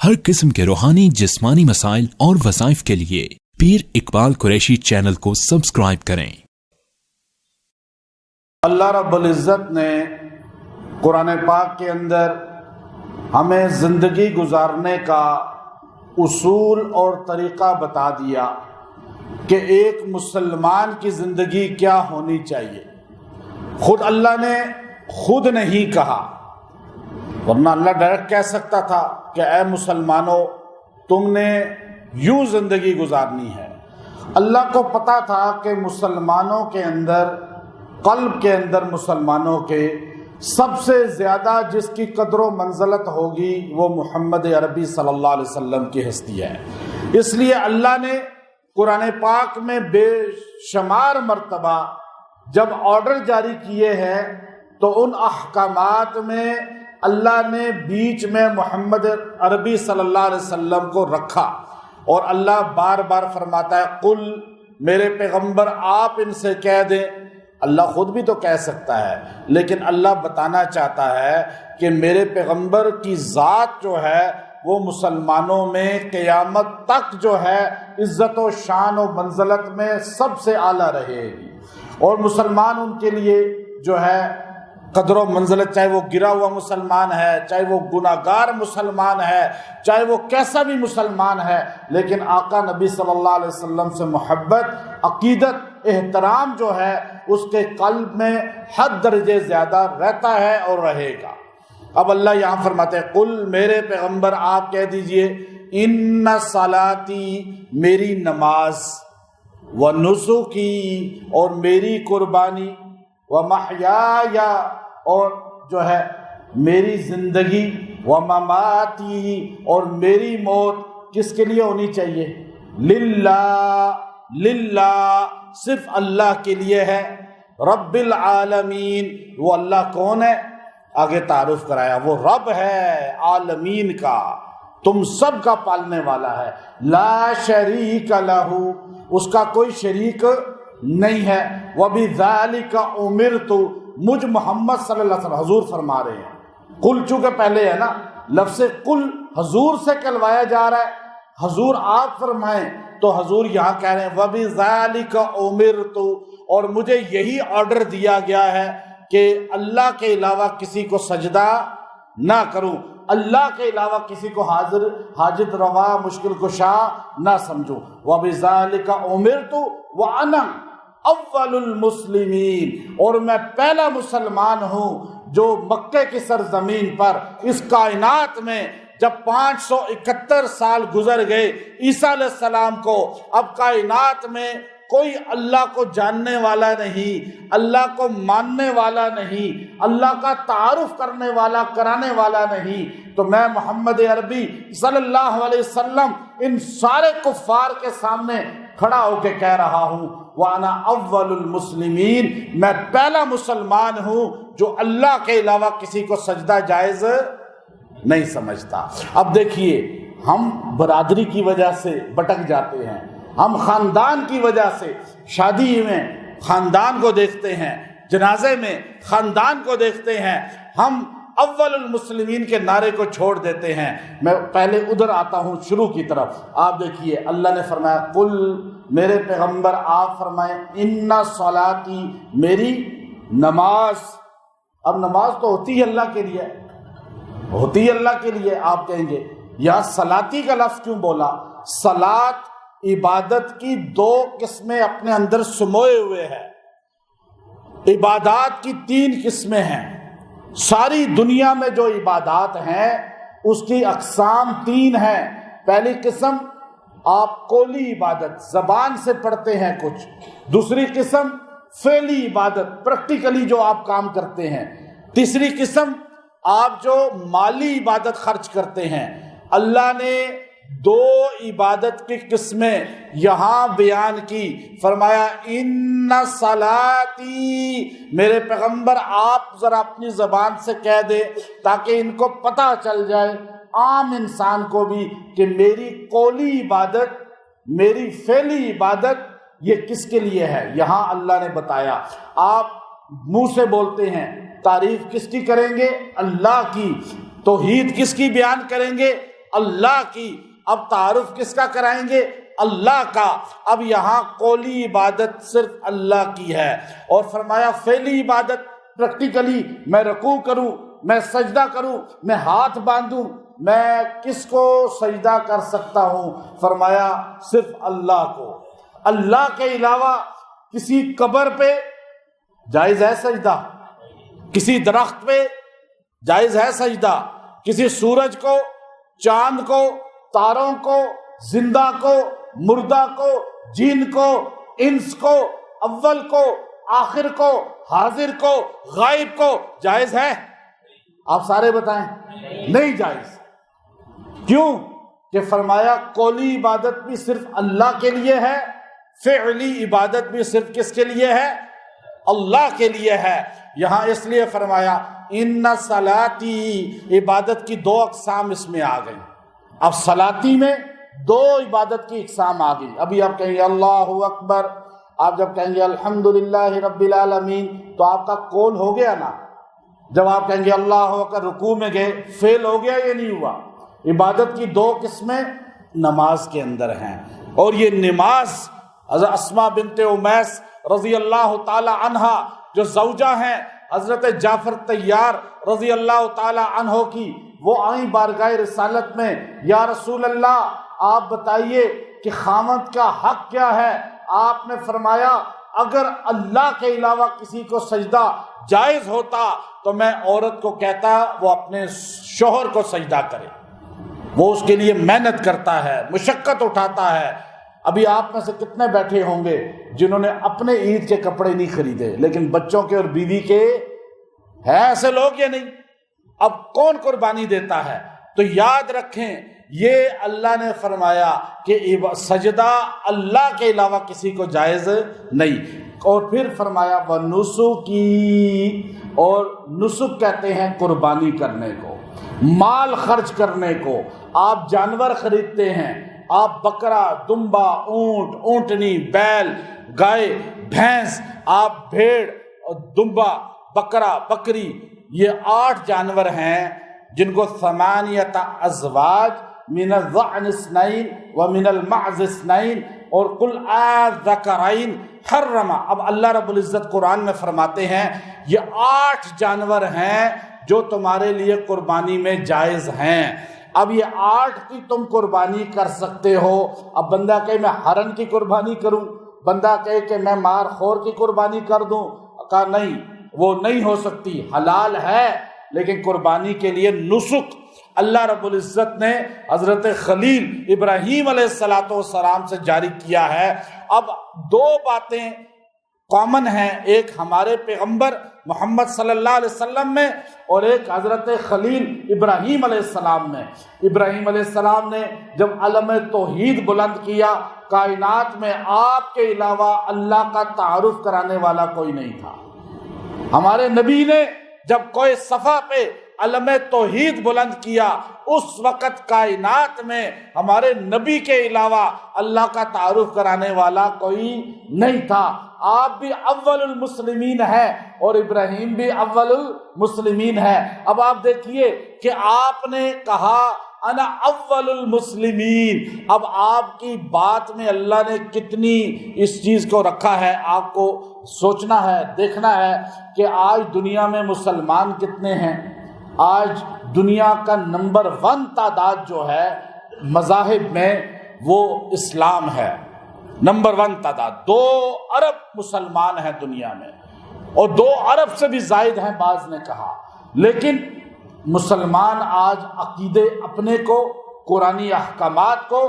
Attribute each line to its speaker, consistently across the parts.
Speaker 1: ہر قسم کے روحانی جسمانی مسائل اور وظائف کے لیے پیر اقبال قریشی چینل کو سبسکرائب کریں۔
Speaker 2: اللہ رب العزت نے قرآن پاک کے اندر ہمیں زندگی گزارنے کا اصول اور طریقہ بتا دیا کہ ایک مسلمان کی زندگی کیا ہونی چاہیے۔ خود اللہ نے خود نہیں کہا، ورنہ اللہ ڈائریکٹ کہہ سکتا تھا کہ اے مسلمانوں تم نے یوں زندگی گزارنی ہے۔ اللہ کو پتا تھا کہ مسلمانوں کے اندر، قلب کے اندر مسلمانوں کے سب سے زیادہ جس کی قدر و منزلت ہوگی وہ محمد عربی صلی اللہ علیہ وسلم کی ہستی ہے۔ اس لیے اللہ نے قرآن پاک میں بے شمار مرتبہ جب آرڈر جاری کیے ہیں تو ان احکامات میں اللہ نے بیچ میں محمد عربی صلی اللہ علیہ وسلم کو رکھا، اور اللہ بار بار فرماتا ہے قل، میرے پیغمبر آپ ان سے کہہ دیں۔ اللہ خود بھی تو کہہ سکتا ہے، لیکن اللہ بتانا چاہتا ہے کہ میرے پیغمبر کی ذات جو ہے وہ مسلمانوں میں قیامت تک جو ہے عزت و شان و منزلت میں سب سے اعلیٰ رہے گی، اور مسلمان ان کے لیے جو ہے قدر و منزلت، چاہے وہ گرا ہوا مسلمان ہے، چاہے وہ گناہگار مسلمان ہے، چاہے وہ کیسا بھی مسلمان ہے، لیکن آقا نبی صلی اللہ علیہ وسلم سے محبت، عقیدت، احترام جو ہے اس کے قلب میں حد درجے زیادہ رہتا ہے اور رہے گا۔ اب اللہ یہاں فرماتے ہیں قل، میرے پیغمبر آپ کہہ دیجئے ان صلاتی، میری نماز، و نسکی، اور میری قربانی، و محیایا، اور جو ہے میری زندگی، و مماتی، اور میری موت کس کے لیے ہونی چاہیے؟ للہ، للہ، صرف اللہ کے لیے ہے۔ رب العالمین، وہ اللہ کون ہے؟ آگے تعارف کرایا، وہ رب ہے عالمین کا، تم سب کا پالنے والا ہے۔ لا شریک لہ، اس کا کوئی شریک نہیں ہے۔ وَبِذَلِكَ أُمِرْتُ، مجھ محمد صلی اللہ علیہ وسلم، حضور فرما رہے ہیں، قل چونکہ پہلے ہے نا، لفظ قل حضور سے کہلوایا جا رہا ہے، حضور آپ فرمائیں، تو حضور یہاں کہہ رہے ہیں وَبِذَلِكَ أُمِرْتُ، اور مجھے یہی آرڈر دیا گیا ہے کہ اللہ کے علاوہ کسی کو سجدہ نہ کروں، اللہ کے علاوہ کسی کو حاجت روا، مشکل کشا نہ سمجھوں۔ وَبِذَلِكَ أُمِرْتُ وَأَنَا اول المسلمین، اور میں پہلا مسلمان ہوں جو مکے کی سرزمین پر اس کائنات میں جب 571 سال گزر گئے عیسیٰ علیہ السلام کو، اب کائنات میں کوئی اللہ کو جاننے والا نہیں، اللہ کو ماننے والا نہیں، اللہ کا تعارف کرنے والا، کرانے والا نہیں، تو میں محمد عربی صلی اللہ علیہ وسلم ان سارے کفار کے سامنے کھڑا ہو کے کہہ رہا ہوں وَأَنَا أَوَّلُ الْمُسْلِمِينَ، میں پہلا مسلمان ہوں جو اللہ کے علاوہ کسی کو سجدہ جائز نہیں سمجھتا۔ اب دیکھیے، ہم برادری کی وجہ سے بٹک جاتے ہیں، ہم خاندان کی وجہ سے شادی میں خاندان کو دیکھتے ہیں، جنازے میں خاندان کو دیکھتے ہیں، ہم اول المسلمین کے نعرے کو چھوڑ دیتے ہیں۔ میں پہلے ادھر آتا ہوں شروع کی طرف۔ آپ دیکھیے، اللہ نے فرمایا قل، میرے پیغمبر آپ فرمائیں ان صلاتی، میری نماز۔ اب نماز تو ہوتی ہے اللہ کے لیے، ہوتی ہے اللہ کے لیے۔ آپ کہیں گے یہاں صلاتی کا لفظ کیوں بولا؟ صلات عبادت کی دو قسمیں اپنے اندر سموئے ہوئے ہیں۔ عبادات کی 3 قسمیں ہیں۔ ساری دنیا میں جو عبادات ہیں اس کی اقسام 3 ہیں۔ پہلی قسم آپ قولی عبادت، زبان سے پڑھتے ہیں کچھ۔ دوسری قسم فعلی عبادت، پریکٹیکلی جو آپ کام کرتے ہیں۔ تیسری قسم آپ جو مالی عبادت خرچ کرتے ہیں۔ اللہ نے 2 عبادت کی قسمیں یہاں بیان کی، فرمایا ان صلاتی، میرے پیغمبر آپ ذرا اپنی زبان سے کہہ دیں تاکہ ان کو پتہ چل جائے، عام انسان کو بھی، کہ میری قولی عبادت، میری فعلی عبادت یہ کس کے لیے ہے۔ یہاں اللہ نے بتایا، آپ منہ سے بولتے ہیں، تعریف کس کی کریں گے؟ اللہ کی۔ توحید کس کی بیان کریں گے؟ اللہ کی. اب تعارف کس کا کرائیں گے؟ اللہ کا. اب یہاں قولی عبادت صرف اللہ کی ہے، اور فرمایا فعلی عبادت پریکٹیکلی میں رکوع کروں، میں سجدہ کروں، میں ہاتھ باندھوں، میں کس کو سجدہ کر سکتا ہوں؟ فرمایا صرف اللہ کو. اللہ کے علاوہ کسی قبر پہ جائز ہے سجدہ، کسی درخت پہ جائز ہے سجدہ، کسی سورج کو، چاند کو، تاروں کو، زندہ کو، مردہ کو، جن کو، انس کو، اول کو، آخر کو، حاضر کو، غائب کو جائز ہے؟ آپ سارے بتائیں. نہیں جائز. کیوں؟ کہ فرمایا قولی عبادت بھی صرف اللہ کے لیے ہے، فعلی عبادت بھی صرف کس کے لیے ہے؟ اللہ کے لیے ہے. یہاں اس لیے فرمایا ان صلاتی، عبادت کی دو اقسام اس میں آ گئی. اب صلاتی میں دو عبادت کی اقسام آ گئی. ابھی آپ کہیں گے اللہ اکبر، آپ جب کہیں گے الحمدللہ رب العالمین تو آپ کا قول ہو گیا نا. جب آپ کہیں گے اللہ اکبر رکوع میں گئے، فعل ہو گیا یا نہیں ہوا؟ عبادت کی دو قسمیں نماز کے اندر ہیں، اور یہ نماز حضرت اسماء بنت امیس رضی اللہ تعالی عنہا جو زوجہ ہیں حضرت جعفر طیار رضی اللہ تعالی عنہ کی، وہ آئیں بارگاہ رسالت میں، یا رسول اللہ آپ بتائیے کہ خامند کا حق کیا ہے؟ آپ نے فرمایا اگر اللہ کے علاوہ کسی کو سجدہ جائز ہوتا تو میں عورت کو کہتا وہ اپنے شوہر کو سجدہ کرے. وہ اس کے لیے محنت کرتا ہے، مشقت اٹھاتا ہے. ابھی آپ میں سے کتنے بیٹھے ہوں گے جنہوں نے اپنے عید کے کپڑے نہیں خریدے لیکن بچوں کے اور بیوی کے ہیں ایسے لوگ یا نہیں؟ اب کون قربانی دیتا ہے؟ تو یاد رکھیں یہ اللہ نے فرمایا کہ سجدہ اللہ کے علاوہ کسی کو جائز نہیں. اور پھر فرمایا وَنُسُكِ، اور نسک کہتے ہیں قربانی کرنے کو، مال خرچ کرنے کو. آپ جانور خریدتے ہیں، آپ بکرا، دمبا، اونٹ، اونٹنی، بیل، گائے، بھینس، آپ بھیڑ، دمبا، بکرا، بکری، یہ 8 جانور ہیں جن کو 8 ازواج من الضأن 2 ومن المعز 2 اور قل الذکرین حرم. اب اللہ رب العزت قرآن میں فرماتے ہیں یہ 8 جانور ہیں جو تمہارے لیے قربانی میں جائز ہیں. اب یہ 8 کی تم قربانی کر سکتے ہو. اب بندہ کہے میں ہرن کی قربانی کروں، بندہ کہے کہ میں مار خور کی قربانی کر دوں، کہا نہیں، وہ نہیں ہو سکتی. حلال ہے لیکن قربانی کے لیے نسک اللہ رب العزت نے حضرت خلیل ابراہیم علیہ السلام سے جاری کیا ہے. اب 2 باتیں کامن ہیں، ایک ہمارے پیغمبر محمد صلی اللہ علیہ وسلم میں اور ایک حضرت خلیل ابراہیم علیہ السلام میں. ابراہیم علیہ السلام نے جب علم توحید بلند کیا، کائنات میں آپ کے علاوہ اللہ کا تعارف کرانے والا کوئی نہیں تھا. ہمارے نبی نے جب کوئی صفحہ پہ علم توحید بلند کیا، اس وقت کائنات میں ہمارے نبی کے علاوہ اللہ کا تعارف کرانے والا کوئی نہیں تھا. آپ بھی اول المسلمین ہیں اور ابراہیم بھی اول المسلمین ہے. اب آپ دیکھیے کہ آپ نے کہا انا اول المسلمین. اب آپ کی بات میں اللہ نے کتنی اس چیز کو رکھا ہے، آپ کو سوچنا ہے، دیکھنا ہے کہ آج دنیا میں مسلمان کتنے ہیں. آج دنیا کا نمبر 1 تعداد جو ہے مذاہب میں وہ اسلام ہے. نمبر 1 تعداد 2 ارب مسلمان ہیں دنیا میں، اور 2 ارب سے بھی زائد ہیں بعض نے کہا. لیکن مسلمان آج عقیدے اپنے کو، قرآنی احکامات کو،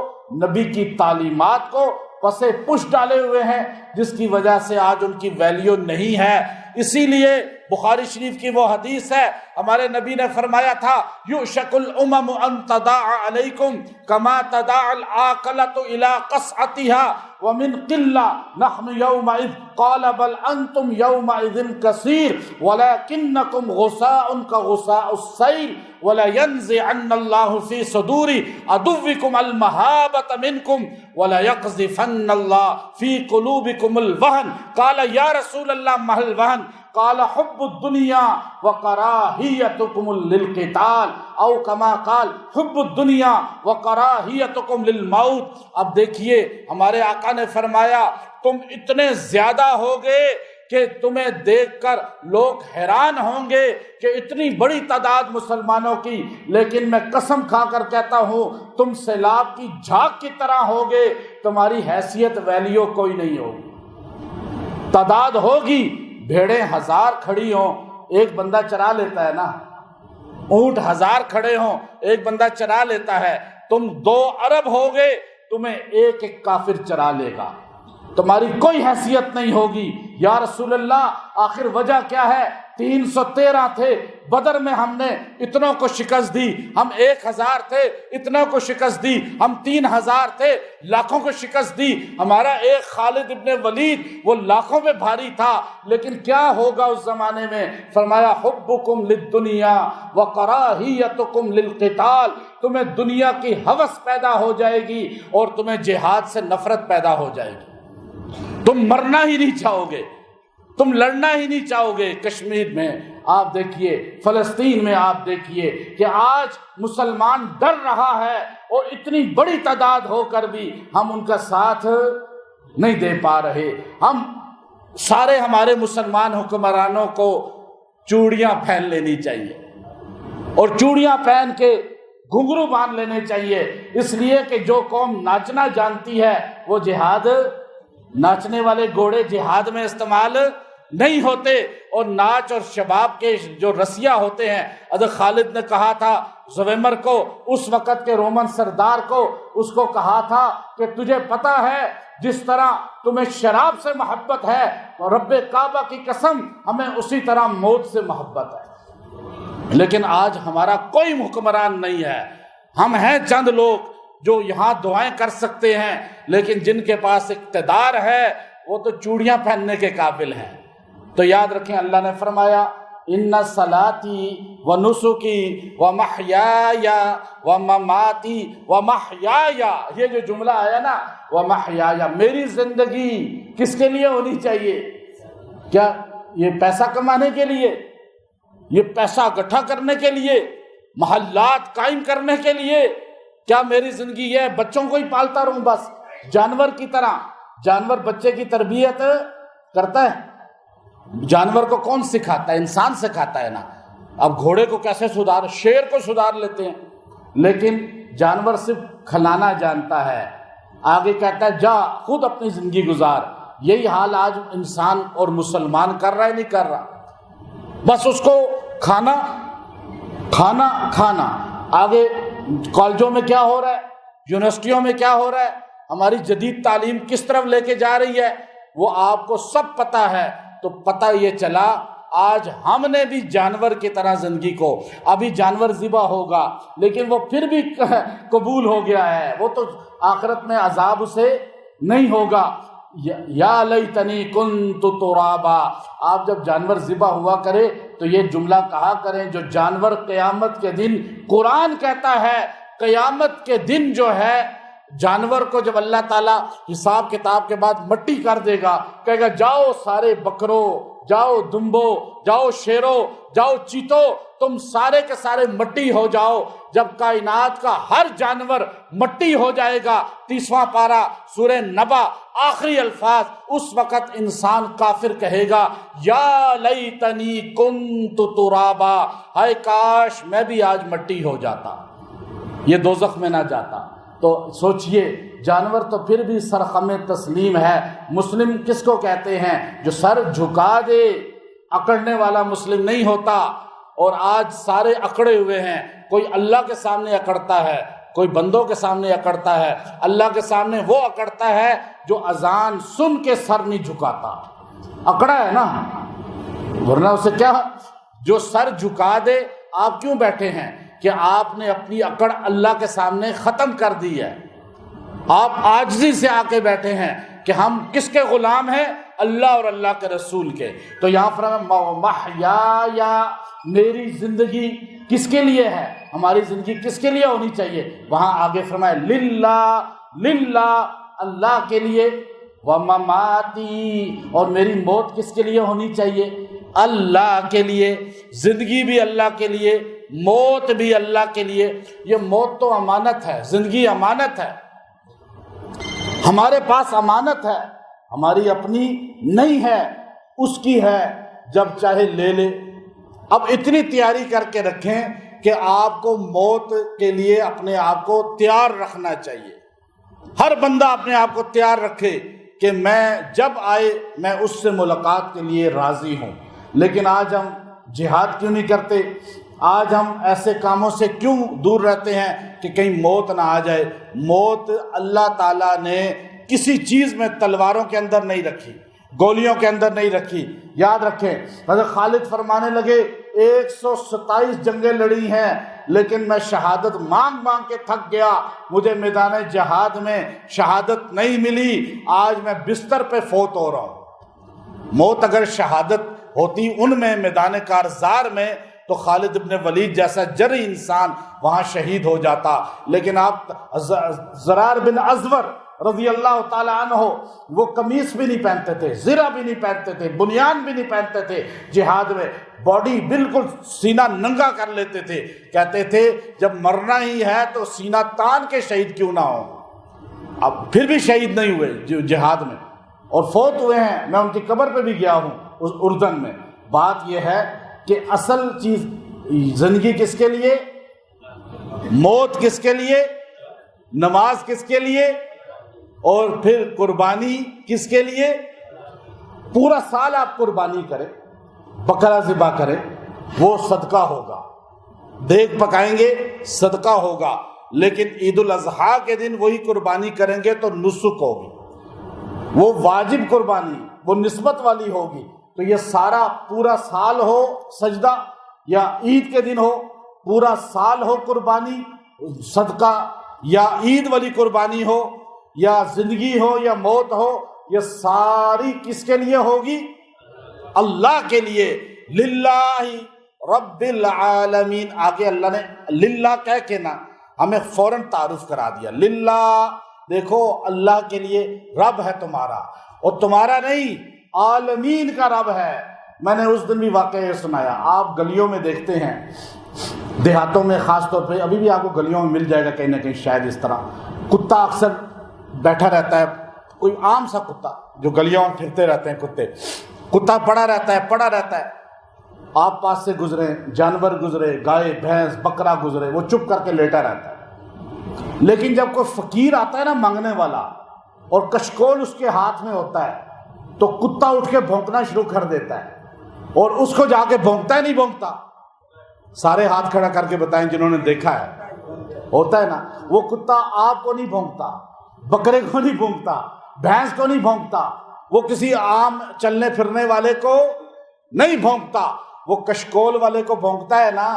Speaker 2: نبی کی تعلیمات کو پسے پش ڈالے ہوئے ہیں، جس کی وجہ سے آج ان کی ویلیو نہیں ہے. اسی لیے بخاری شریف کی وہ حدیث ہے، ہمارے نبی نے فرمایا تھا یوشک الامم ان تداع علیکم کما تداع العاقلۃ الی قصعتها ومن قلہ نحن یومئذ قال بل انتم یومئذ کثیر ولکنکم غثاء کغثاء السیل ولینزعن اللہ فی صدور عدوکم المہابۃ منکم وليقذفن اللہ فی قلوبکم الوہن. قال یا رسول اللہ ما الوہن قال حب الدنیا وکراہیتکم للقتال او کما قال حب الدنیا وکراہیتکم للموت۔ اب دیکھیے ہمارے آقا نے فرمایا تم اتنے زیادہ ہوگے کہ تمہیں دیکھ کر لوگ حیران ہوں گے کہ اتنی بڑی تعداد مسلمانوں کی، لیکن میں قسم کھا کر کہتا ہوں تم سیلاب کی جھاگ کی طرح ہوگے، تمہاری حیثیت ویلیو کوئی نہیں ہوگی۔ تعداد ہوگی، بھیڑیں 1000 کھڑی ہوں ایک بندہ چرا لیتا ہے نا، اونٹ 1000 کھڑے ہوں ایک بندہ چرا لیتا ہے، تم 2 ارب ہوگے تمہیں ایک ایک کافر چرا لے گا، تمہاری کوئی حیثیت نہیں ہوگی۔ یا رسول اللہ آخر وجہ کیا ہے؟ 313 تھے، بدر میں ہم نے اتنوں کو شکست دی، ہم 1000 تھے اتنوں کو شکست دی، ہم 3000 تھے لاکھوں کو شکست دی، ہمارا ایک خالد ابن ولید وہ لاکھوں میں بھاری تھا، لیکن کیا ہوگا اس زمانے میں؟ فرمایا حبکم للدنیا وکراہیتکم للقتال، تمہیں دنیا کی ہوس پیدا ہو جائے گی اور تمہیں جہاد سے نفرت پیدا ہو جائے گی، تم مرنا ہی نہیں چاہو گے، تم لڑنا ہی نہیں چاہو گے۔ کشمیر میں آپ دیکھیے، فلسطین میں آپ دیکھیے کہ آج مسلمان ڈر رہا ہے اور اتنی بڑی تعداد ہو کر بھی ہم ان کا ساتھ نہیں دے پا رہے۔ ہم سارے ہمارے مسلمان حکمرانوں کو چوڑیاں پہن لینی چاہیے اور چوڑیاں پہن کے گھنگرو باندھ لینے چاہیے، اس لیے کہ جو قوم ناچنا جانتی ہے وہ جہاد، ناچنے والے گھوڑے جہاد میں استعمال نہیں ہوتے، اور ناچ اور شباب کے جو رسیا ہوتے ہیں، حضرت خالد نے کہا تھا زویمر کو، اس وقت کے رومن سردار کو، اس کو کہا تھا کہ تجھے پتہ ہے جس طرح تمہیں شراب سے محبت ہے رب کعبہ کی قسم ہمیں اسی طرح موت سے محبت ہے، لیکن آج ہمارا کوئی حکمران نہیں ہے، ہم ہیں چند لوگ جو یہاں دعائیں کر سکتے ہیں، لیکن جن کے پاس اقتدار ہے وہ تو چوڑیاں پہننے کے قابل ہیں۔ تو یاد رکھیں اللہ نے فرمایا ان صلاتی و نسکی و محیای و مماتی و محیایا، یہ جو جملہ آیا نا و محیایا، میری زندگی کس کے لیے ہونی چاہیے؟ کیا یہ پیسہ کمانے کے لیے، یہ پیسہ اکٹھا کرنے کے لیے، محلات قائم کرنے کے لیے؟ کیا میری زندگی یہ بچوں کو ہی پالتا رہوں بس جانور کی طرح؟ جانور بچے کی تربیت کرتا ہے؟ جانور کو کون سکھاتا ہے؟ انسان سکھاتا ہے نا۔ اب گھوڑے کو کیسے سدھار، شیر کو سدھار لیتے ہیں، لیکن جانور صرف کھلانا جانتا ہے، آگے کہتا ہے جا خود اپنی زندگی گزار۔ یہی حال آج انسان اور مسلمان کر رہا ہے نہیں کر رہا؟ بس اس کو کھانا کھانا کھانا۔ آگے کالجوں میں کیا ہو رہا ہے، یونیورسٹیوں میں کیا ہو رہا ہے، ہماری جدید تعلیم کس طرف لے کے جا رہی ہے، وہ آپ کو سب پتہ ہے۔ تو پتہ یہ چلا آج ہم نے بھی جانور کی طرح زندگی کو، ابھی جانور ذبح ہوگا لیکن وہ پھر بھی قبول ہو گیا ہے، وہ تو آخرت میں عذاب اسے نہیں ہوگا۔ یا لیتنی کنت ترابا، آپ جب جانور ذبح ہوا کرے تو یہ جملہ کہا کریں جو جانور قیامت کے دن، قرآن کہتا ہے قیامت کے دن جو ہے جانور کو جب اللہ تعالیٰ حساب کتاب کے بعد مٹی کر دے گا، کہے گا جاؤ سارے بکرو، جاؤ دمبو، جاؤ شیرو، جاؤ چیتو، تم سارے کے سارے مٹی ہو جاؤ۔ جب کائنات کا ہر جانور مٹی ہو جائے گا، 30واں پارہ سورہ نبا آخری الفاظ، اس وقت انسان کافر کہے گا یا لیتنی کنت ترابا، ہائے کاش میں بھی آج مٹی ہو جاتا، یہ دوزخ میں نہ جاتا۔ تو سوچئے جانور تو پھر بھی سرخم تسلیم ہے۔ مسلم کس کو کہتے ہیں؟ جو سر جھکا دے، اکڑنے والا مسلم نہیں ہوتا۔ اور آج سارے اکڑے ہوئے ہیں، کوئی اللہ کے سامنے اکڑتا ہے، کوئی بندوں کے سامنے اکڑتا ہے۔ اللہ کے سامنے وہ اکڑتا ہے جو اذان سن کے سر نہیں جھکاتا، اکڑا ہے نا، ورنہ اسے کیا؟ جو سر جھکا دے۔ آپ کیوں بیٹھے ہیں؟ کہ آپ نے اپنی اکڑ اللہ کے سامنے ختم کر دی ہے، آپ عاجزی سے آ کے بیٹھے ہیں کہ ہم کس کے غلام ہیں؟ اللہ اور اللہ کے رسول کے۔ تو یہاں فرمایا محیایا، میری زندگی کس کے لیے ہے، ہماری زندگی کس کے لیے ہونی چاہیے؟ وہاں آگے فرمایا للہ، للہ اللہ کے لیے، ومماتی، اور میری موت کس کے لیے ہونی چاہیے؟ اللہ کے لیے، زندگی بھی اللہ کے لیے، موت بھی اللہ کے لیے۔ یہ موت تو امانت ہے، زندگی امانت ہے، ہمارے پاس امانت ہے، ہماری اپنی نہیں ہے، اس کی ہے، جب چاہے لے لے۔ اب اتنی تیاری کر کے رکھیں کہ آپ کو موت کے لیے اپنے آپ کو تیار رکھنا چاہیے۔ ہر بندہ اپنے آپ کو تیار رکھے کہ میں جب آئے میں اس سے ملاقات کے لیے راضی ہوں۔ لیکن آج ہم جہاد کیوں نہیں کرتے؟ آج ہم ایسے کاموں سے کیوں دور رہتے ہیں کہ کہیں موت نہ آ جائے؟ موت اللہ تعالیٰ نے کسی چیز میں تلواروں کے اندر نہیں رکھی، گولیوں کے اندر نہیں رکھی۔ یاد رکھیں، حضرت خالد فرمانے لگے 127 جنگیں لڑی ہیں لیکن میں شہادت مانگ مانگ کے تھک گیا، مجھے میدان جہاد میں شہادت نہیں ملی، آج میں بستر پہ فوت ہو رہا ہوں۔ موت اگر شہادت ہوتی ان میں میدان کارزار میں تو خالد ابن ولید جیسا جرئی انسان وہاں شہید ہو جاتا، لیکن آپ زرار بن ازور رضی اللہ تعالیٰ عنہ وہ قمیص بھی نہیں پہنتے تھے، زرہ بھی نہیں پہنتے تھے، بنیان بھی نہیں پہنتے تھے، جہاد میں باڈی بالکل سینہ ننگا کر لیتے تھے، کہتے تھے جب مرنا ہی ہے تو سینہ تان کے شہید کیوں نہ ہو۔ اب پھر بھی شہید نہیں ہوئے جہاد میں اور فوت ہوئے ہیں، میں ان کی قبر پہ بھی گیا ہوں اس اردن میں۔ بات یہ ہے کہ اصل چیز زندگی کس کے لیے، موت کس کے لیے، نماز کس کے لیے، اور پھر قربانی کس کے لیے؟ پورا سال آپ قربانی کریں، بکرا ذبح کریں، وہ صدقہ ہوگا، دیگ پکائیں گے صدقہ ہوگا، لیکن عید الاضحیٰ کے دن وہی قربانی کریں گے تو نسک ہوگی، وہ واجب قربانی، وہ نسبت والی ہوگی۔ تو یہ سارا پورا سال ہو سجدہ یا عید کے دن ہو، پورا سال ہو قربانی صدقہ یا عید والی قربانی ہو، یا زندگی ہو یا موت ہو، یہ ساری کس کے لیے ہوگی؟ اللہ کے لیے۔ للہ رب العالمین، آگے اللہ نے للہ کہہ کے نا ہمیں فوراً تعارف کرا دیا۔ للہ، دیکھو اللہ کے لیے، رب ہے تمہارا، اور تمہارا نہیں، عالمین کا رب ہے۔ میں نے اس دن بھی واقعہ یہ سنایا، آپ گلیوں میں دیکھتے ہیں، دیہاتوں میں خاص طور پہ، ابھی بھی آپ کو گلیوں میں مل جائے گا کہیں نہ کہیں شاید اس طرح، کتا اکثر بیٹھا رہتا ہے، کوئی عام سا کتا جو گلیوں میں پھرتے رہتے ہیں، کتا پڑا رہتا ہے، آپ پاس سے گزرے، جانور گزرے، گائے بھینس بکرا گزرے، وہ چپ کر کے لیٹا رہتا ہے۔ لیکن جب کوئی فقیر آتا ہے نا مانگنے والا، اور کشکول اس کے ہاتھ میں ہوتا ہے، تو کتا اٹھ کے بھونکنا شروع کر دیتا ہے، اور اس کو جا کے بھونکتا ہے نہیں بھونکتا؟ سارے ہاتھ کھڑا کر کے بتائیں جنہوں نے دیکھا ہے، ہوتا ہے نا۔ وہ کتا آپ کو نہیں بھونکتا، بکرے کو نہیں بھونکتا، بھینس کو نہیں بھونکتا، وہ کسی عام چلنے پھرنے والے کو نہیں بھونکتا، وہ کشکول والے کو بھونکتا ہے نا۔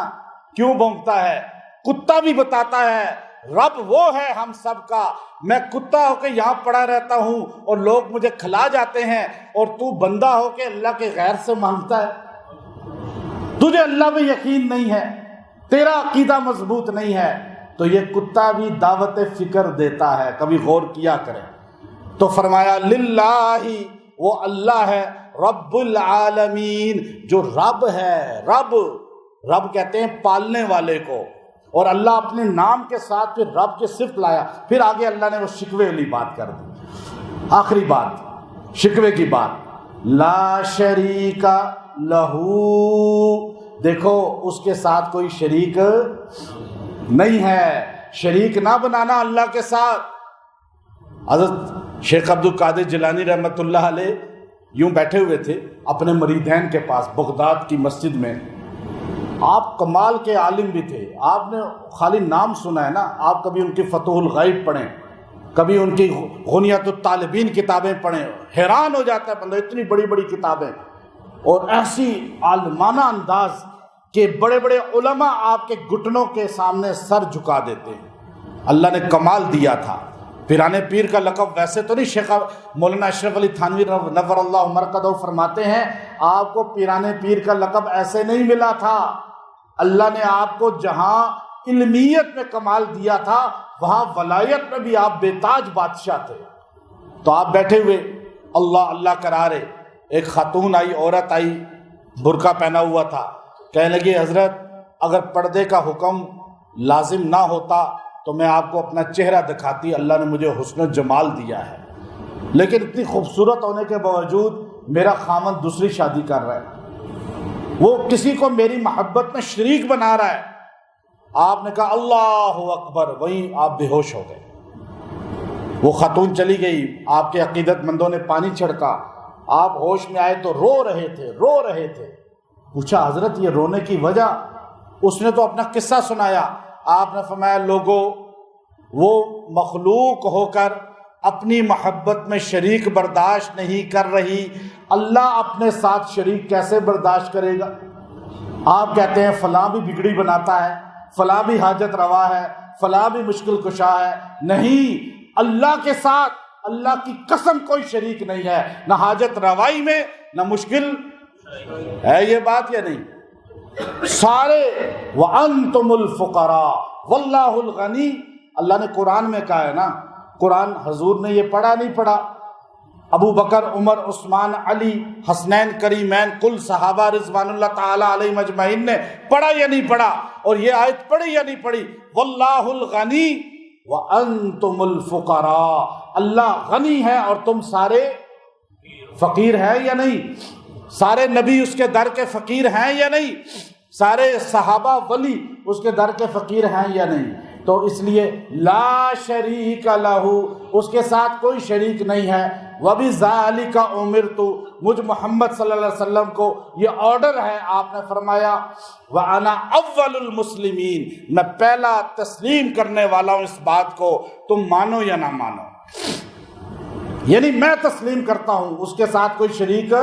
Speaker 2: کیوں بھونکتا ہے؟ کتا بھی بتاتا ہے رب وہ ہے ہم سب کا، میں کتا ہو کے یہاں پڑا رہتا ہوں اور لوگ مجھے کھلا جاتے ہیں، اور تو بندہ ہو کے اللہ کے غیر سے مانگتا ہے۔ تجھے اللہ میں یقین نہیں ہے، تیرا عقیدہ مضبوط نہیں ہے، تو یہ کتا بھی دعوت فکر دیتا ہے، کبھی غور کیا کریں۔ تو فرمایا للہ، وہ اللہ ہے، رب العالمین، جو رب ہے۔ رب کہتے ہیں پالنے والے کو، اور اللہ اپنے نام کے ساتھ پھر رب کے صفت لایا، پھر آگے اللہ نے وہ شکوے والی بات کر دی۔ آخری بات شکوے کی بات، لا شریک لہو، دیکھو اس کے ساتھ کوئی شریک نہیں ہے، شریک نہ بنانا اللہ کے ساتھ۔ حضرت شیخ عبد القادر جیلانی رحمۃ اللہ علیہ یوں بیٹھے ہوئے تھے اپنے مریدین کے پاس بغداد کی مسجد میں۔ آپ کمال کے عالم بھی تھے، آپ نے خالی نام سنا ہے نا، آپ کبھی ان کی فتح الغیب پڑھیں، کبھی ان کی غنیت الطالبین کتابیں پڑھیں، حیران ہو جاتا ہے بندہ، اتنی بڑی بڑی کتابیں، اور ایسی عالمانہ انداز کہ بڑے بڑے علماء آپ کے گھٹنوں کے سامنے سر جھکا دیتے ہیں۔ اللہ نے کمال دیا تھا۔ پیرانے پیر کا لقب ویسے تو نہیں، شیخ مولانا اشرف علی تھانوی نور اللہ مرقدہ فرماتے ہیں آپ کو پیرانے پیر کا لقب ایسے نہیں ملا تھا، اللہ نے آپ کو جہاں علمیت میں کمال دیا تھا وہاں ولایت میں بھی آپ بے تاج بادشاہ تھے۔ تو آپ بیٹھے ہوئے اللہ اللہ کرا رہے، ایک خاتون آئی، عورت آئی، برقع پہنا ہوا تھا. کہنے لگی حضرت اگر پردے کا حکم لازم نہ ہوتا تو میں آپ کو اپنا چہرہ دکھاتی، اللہ نے مجھے حسن و جمال دیا ہے، لیکن اتنی خوبصورت ہونے کے باوجود میرا خامند دوسری شادی کر رہا ہے، وہ کسی کو میری محبت میں شریک بنا رہا ہے. آپ نے کہا اللہ اکبر، وہیں آپ بے ہوش ہو گئے. وہ خاتون چلی گئی، آپ کے عقیدت مندوں نے پانی چھڑکا، آپ ہوش میں آئے تو رو رہے تھے. پوچھا حضرت یہ رونے کی وجہ؟ اس نے تو اپنا قصہ سنایا. آپ نے فرمایا لوگوں، وہ مخلوق ہو کر اپنی محبت میں شریک برداشت نہیں کر رہی، اللہ اپنے ساتھ شریک کیسے برداشت کرے گا؟ آپ کہتے ہیں فلاں بھی بگڑی بناتا ہے، فلاں بھی حاجت روا ہے، فلاں بھی مشکل کشا ہے. نہیں، اللہ کے ساتھ اللہ کی قسم کوئی شریک نہیں ہے، نہ حاجت روائی میں نہ مشکل ہے. یہ بات یا نہیں؟ سارے وَأَنْتُمُ الْفُقَرَاءُ وَاللَّهُ الْغَنِيُّ، اللہ نے قرآن میں کہا ہے نا. قرآن حضور نے یہ پڑھا نہیں پڑھا؟ ابو بکر، عمر، عثمان، علی، حسنین، کریمین، کل صحابہ رضوان اللہ تعالی علیہ مجمعین نے پڑھا یا نہیں پڑھا؟ اور یہ آیت پڑھی یا نہیں پڑھی؟ وَاللَّهُ الْغَنِيُّ وَأَنْتُمُ الْفُقَرَاءُ، اللہ غنی ہے اور تم سارے فقیر ہیں یا نہیں؟ سارے نبی اس کے در کے فقیر ہیں یا نہیں؟ سارے صحابہ ولی اس کے در کے فقیر ہیں یا نہیں؟ تو اس لیے لا شریک لہ، اس کے ساتھ کوئی شریک نہیں ہے. وَبِذَالِكَ أُمِرْتُ، مجھ محمد صلی اللہ علیہ وسلم کو یہ آرڈر ہے. آپ نے فرمایا وَأَنَا أَوَّلُ الْمُسْلِمِينَ، میں پہلا تسلیم کرنے والا ہوں اس بات کو، تم مانو یا نہ مانو. یعنی میں تسلیم کرتا ہوں، اس کے ساتھ کوئی شریک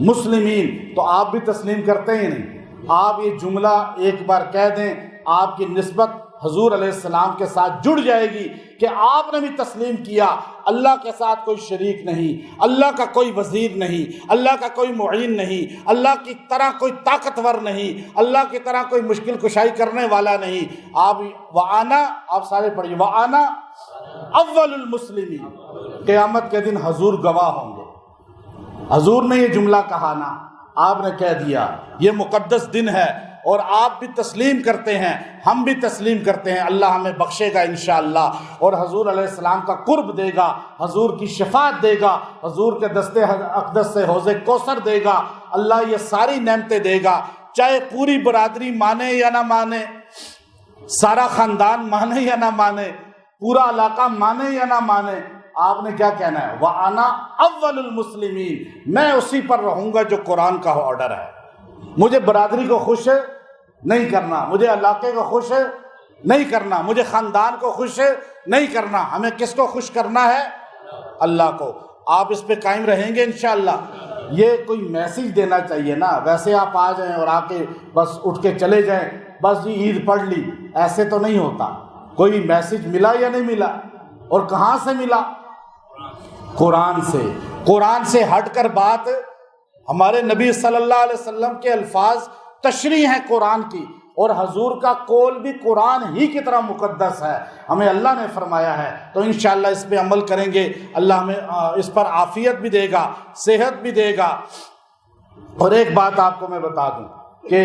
Speaker 2: مسلمین. تو آپ بھی تسلیم کرتے ہیں نہیں؟ آپ یہ جملہ ایک بار کہہ دیں، آپ کی نسبت حضور علیہ السلام کے ساتھ جڑ جائے گی کہ آپ نے بھی تسلیم کیا اللہ کے ساتھ کوئی شریک نہیں، اللہ کا کوئی وزیر نہیں، اللہ کا کوئی معین نہیں، اللہ کی طرح کوئی طاقتور نہیں، اللہ کی طرح کوئی مشکل کشائی کرنے والا نہیں. آپ وَأَنَا، آپ سارے پڑھیے وَأَنَا اول المسلمین. قیامت کے دن حضور گواہ ہوں گے. حضور نے یہ جملہ کہا نا، آپ نے کہہ دیا. یہ مقدس دن ہے اور آپ بھی تسلیم کرتے ہیں، ہم بھی تسلیم کرتے ہیں. اللہ ہمیں بخشے گا انشاءاللہ، اور حضور علیہ السلام کا قرب دے گا، حضور کی شفاعت دے گا، حضور کے دستے اقدس سے حوض کوثر دے گا. اللہ یہ ساری نعمتیں دے گا، چاہے پوری برادری مانے یا نہ مانے، سارا خاندان مانے یا نہ مانے، پورا علاقہ مانے یا نہ مانے. آپ نے کیا کہنا ہے؟ وَأَنَا أَوَّلُ الْمُسْلِمِينَ، میں اسی پر رہوں گا جو قرآن کا آرڈر ہے. مجھے برادری کو خوش نہیں کرنا، مجھے علاقے کو خوش نہیں کرنا، مجھے خاندان کو خوش نہیں کرنا. ہمیں کس کو خوش کرنا ہے؟ اللہ کو. آپ اس پہ قائم رہیں گے انشاءاللہ. یہ کوئی میسیج دینا چاہیے نا، ویسے آپ آ جائیں اور آ کے بس اٹھ کے چلے جائیں، بس جی عید پڑھ لی، ایسے تو نہیں ہوتا. کوئی میسیج ملا یا نہیں ملا؟ اور کہاں سے ملا؟ قرآن سے. قرآن سے ہٹ کر بات، ہمارے نبی صلی اللہ علیہ وسلم کے الفاظ تشریح ہیں قرآن کی، اور حضور کا قول بھی قرآن ہی کی طرح مقدس ہے. ہمیں اللہ نے فرمایا ہے، تو انشاءاللہ اس پہ عمل کریں گے. اللہ ہمیں اس پر عافیت بھی دے گا، صحت بھی دے گا. اور ایک بات آپ کو میں بتا دوں کہ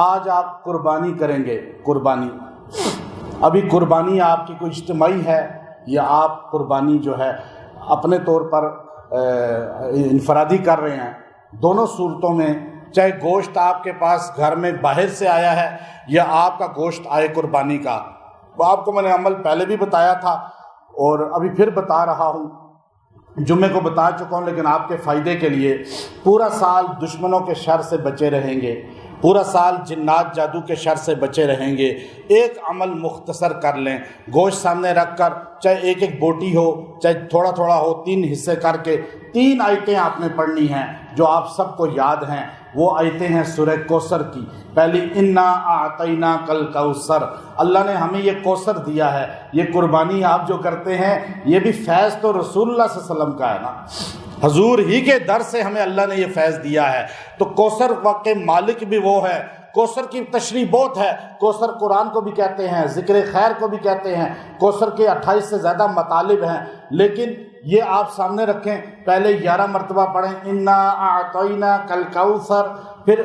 Speaker 2: آج آپ قربانی کریں گے. قربانی، ابھی قربانی آپ کی کوئی اجتماعی ہے یا آپ قربانی جو ہے اپنے طور پر انفرادی کر رہے ہیں؟ دونوں صورتوں میں، چاہے گوشت آپ کے پاس گھر میں باہر سے آیا ہے یا آپ کا گوشت آئے قربانی کا، وہ آپ کو میں نے عمل پہلے بھی بتایا تھا اور ابھی پھر بتا رہا ہوں. جمعے کو بتا چکا ہوں، لیکن آپ کے فائدے کے لیے. پورا سال دشمنوں کے شر سے بچے رہیں گے، پورا سال جنات جادو کے شر سے بچے رہیں گے. ایک عمل مختصر کر لیں، گوشت سامنے رکھ کر، چاہے ایک ایک بوٹی ہو چاہے تھوڑا تھوڑا ہو، 3 حصے کر کے 3 آیتیں آپ نے پڑھنی ہیں جو آپ سب کو یاد ہیں. وہ آیتیں ہیں سورہ کوثر کی. پہلی انا اعطیناک الکوثر، اللہ نے ہمیں یہ کوثر دیا ہے. یہ قربانی آپ جو کرتے ہیں یہ بھی فیض تو رسول اللہ صلی اللہ علیہ وسلم کا ہے نا، حضور ہی کے در سے ہمیں اللہ نے یہ فیض دیا ہے. تو کوثر کے مالک بھی وہ ہے، کوثر کی تشریح بہت ہے، کوثر قرآن کو بھی کہتے ہیں، ذکر خیر کو بھی کہتے ہیں، کوثر کے 28 سے زیادہ مطالب ہیں، لیکن یہ آپ سامنے رکھیں، پہلے 11 مرتبہ پڑھیں انا اعطیناک الکوثر، پھر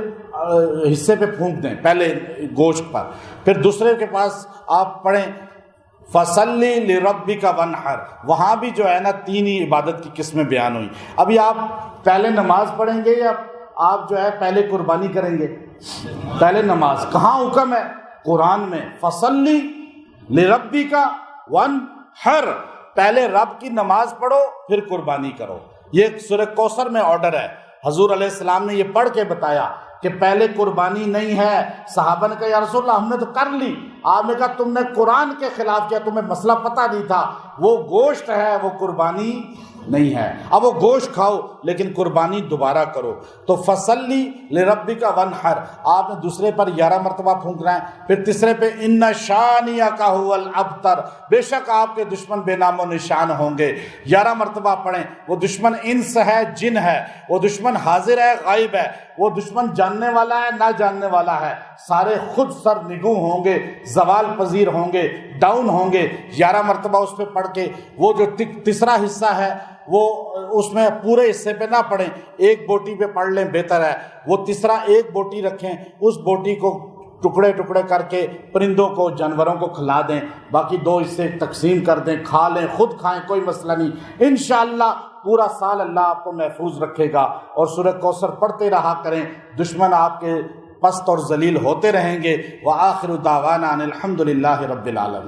Speaker 2: حصے پہ پھونک دیں پہلے گوشت پر، پھر دوسرے کے پاس آپ پڑھیں فصلی لربک وانحر، وہاں بھی جو ہے نا 3 ہی عبادت کی قسمیں بیان ہوئی۔ ابھی آپ پہلے نماز پڑھیں گے یا آپ جو ہے پہلے قربانی کریں گے؟ پہلے نماز۔ کہاں حکم ہے؟ قرآن میں، فصلی لربک وانحر، پہلے رب کی نماز پڑھو پھر قربانی کرو۔ یہ سورہ کوثر میں آرڈر ہے، حضور علیہ السلام نے یہ پڑھ کے بتایا کہ پہلے قربانی نہیں ہے۔ صحابہ نے کہا یا رسول اللہ ہم نے تو کر لی، آپ نے کہا تم نے قرآن کے خلاف کیا، تمہیں مسئلہ پتہ نہیں تھا، وہ گوشت ہے وہ قربانی نہیں ہے، اب وہ گوشت کھاؤ لیکن قربانی دوبارہ کرو۔ تو فصلی لربک وانحر، آپ نے دوسرے پر 11 مرتبہ پھونکنا ہے، پھر تیسرے پہ ان شانیک هو الابتر، بے شک آپ کے دشمن بے نام و نشان ہوں گے، 11 مرتبہ پڑھیں۔ وہ دشمن انس ہے، جن ہے، وہ دشمن حاضر ہے، غائب ہے، وہ دشمن جاننے والا ہے، نہ جاننے والا ہے، سارے خود سر نگوں ہوں گے، زوال پذیر ہوں گے، ڈاؤن ہوں گے۔ 11 مرتبہ اس پہ پڑھ کے وہ جو تیسرا حصہ ہے وہ اس میں پورے حصے پہ نہ پڑھیں، ایک بوٹی پہ پڑھ لیں بہتر ہے، وہ تیسرا ایک بوٹی رکھیں، اس بوٹی کو ٹکڑے ٹکڑے کر کے پرندوں کو جانوروں کو کھلا دیں، باقی 2 حصے تقسیم کر دیں، کھا لیں، خود کھائیں، کوئی مسئلہ نہیں۔ انشاءاللہ پورا سال اللہ آپ کو محفوظ رکھے گا، اور سورہ کوثر پڑھتے رہا کریں، دشمن آپ کے پست اور ذلیل ہوتے رہیں گے۔ وآخر دعوانا ان الحمد للہ رب العالمین۔